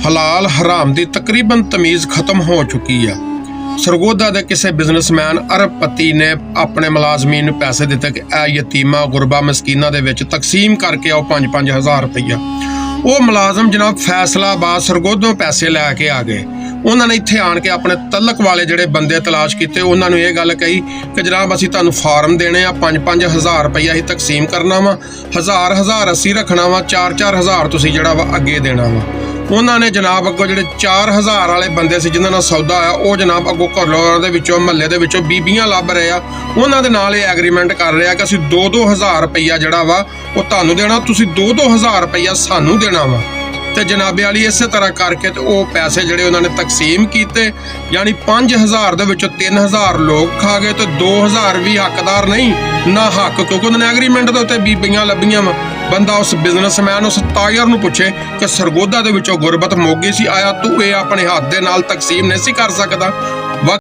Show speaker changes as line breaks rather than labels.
ਹਲਾਲ ਹਰਾਮ ਦੀ ਤਕਰੀਬਨ ਤਮੀਜ਼ ਖਤਮ ਹੋ ਚੁੱਕੀ ਆ। ਸਰਗੋਧਾ ਦੇ ਕਿਸੇ ਬਿਜ਼ਨਸਮੈਨ ਅਰਬਪਤੀ ਨੇ ਆਪਣੇ ਮੁਲਾਜ਼ਮੀਨ ਨੂੰ ਪੈਸੇ ਦਿੱਤੇ ਕਿ ਇਹ ਯਤੀਮਾਂ ਗੁਰਬਾ ਮਸਕੀਨਾਂ ਦੇ ਵਿੱਚ ਤਕਸੀਮ ਕਰਕੇ ਆਓ 5-5 ਹਜ਼ਾਰ ਰੁਪਈਆ। ਉਹ ਮੁਲਾਜ਼ਮ ਜਨਾਬ ਫੈਸਲਾਬਾਦ ਸਰਗੋਧੋਂ ਪੈਸੇ ਲੈ ਕੇ ਆ ਗਏ। ਉਹਨਾਂ ਨੇ ਇੱਥੇ ਆਣ ਕੇ ਆਪਣੇ ਤਲਕ ਵਾਲੇ ਜਿਹੜੇ ਬੰਦੇ ਤਲਾਸ਼ ਕੀਤੇ, ਉਹਨਾਂ ਨੂੰ ਇਹ ਗੱਲ ਕਹੀ ਕਿ ਜਨਾਬ ਅਸੀਂ ਤੁਹਾਨੂੰ ਫਾਰਮ ਦੇਣੇ ਆ, 5-5 ਹਜ਼ਾਰ ਰੁਪਈਆ ਅਸੀਂ ਤਕਸੀਮ ਕਰਨਾ ਵਾ, ਹਜ਼ਾਰ ਅਸੀਂ ਰੱਖਣਾ ਵਾ, 4-4 ਹਜ਼ਾਰ ਤੁਸੀਂ ਜਿਹੜਾ ਵਾ ਅੱਗੇ ਦੇਣਾ ਵਾ। ਉਹਨਾਂ ਨੇ ਜਨਾਬ ਅੱਗੋਂ ਜਿਹੜੇ 4,000 ਵਾਲੇ ਬੰਦੇ ਸੀ ਜਿਨ੍ਹਾਂ ਨਾਲ ਸੌਦਾ ਆਇਆ, ਉਹ ਜਨਾਬ ਅੱਗੋਂ ਘਰੋਂ ਦੇ ਵਿੱਚੋਂ ਮਹੱਲੇ ਦੇ ਵਿੱਚੋਂ ਬੀਬੀਆਂ ਲੱਭ ਰਹੇ ਆ, ਉਹਨਾਂ ਦੇ ਨਾਲ ਇਹ ਐਗਰੀਮੈਂਟ ਕਰ ਰਿਹਾ ਕਿ ਅਸੀਂ 2-2 ਹਜ਼ਾਰ ਰੁਪਈਆ ਜਿਹੜਾ ਵਾ ਉਹ ਤੁਹਾਨੂੰ ਦੇਣਾ, ਤੁਸੀਂ 2-2 ਹਜ਼ਾਰ ਰੁਪਈਆ ਸਾਨੂੰ ਦੇਣਾ ਵਾ। ਤੇ ਜਨਾਬੇ ਵਾਲੀ ਇਸੇ ਤਰ੍ਹਾਂ ਕਰਕੇ ਤੇ ਉਹ ਪੈਸੇ ਜਿਹੜੇ ਉਹਨਾਂ ਨੇ ਤਕਸੀਮ ਕੀਤੇ, ਯਾਨੀ 5,000 ਦੇ ਵਿੱਚੋਂ 3,000 ਲੋਕ ਖਾ ਗਏ ਤੇ 2,000 ਵੀ ਹੱਕਦਾਰ ਨਹੀਂ ਨਾ ਹੱਕ, ਕਿਉਂਕਿ ਉਹਨਾਂ ਨੇ ਐਗਰੀਮੈਂਟ ਦੇ ਉੱਤੇ ਬੀਬੀਆਂ ਲੱਭੀਆਂ ਵਾ। ਬੰਦਾ ਉਸ ਬਿਜ਼ਨਸਮੈਨ ਉਸ ਤਾਜਰ ਨੂੰ ਪੁੱਛੇ ਕਿ ਸਰਗੋਧਾ ਦੇ ਵਿੱਚੋਂ ਗੁਰਬਤ ਮੁੱਕ ਗਈ ਸੀ, ਆਇਆ ਤੂੰ ਇਹ ਆਪਣੇ ਹੱਥ ਦੇ ਨਾਲ ਤਕਸੀਮ ਨਹੀਂ ਸੀ ਕਰ ਸਕਦਾ।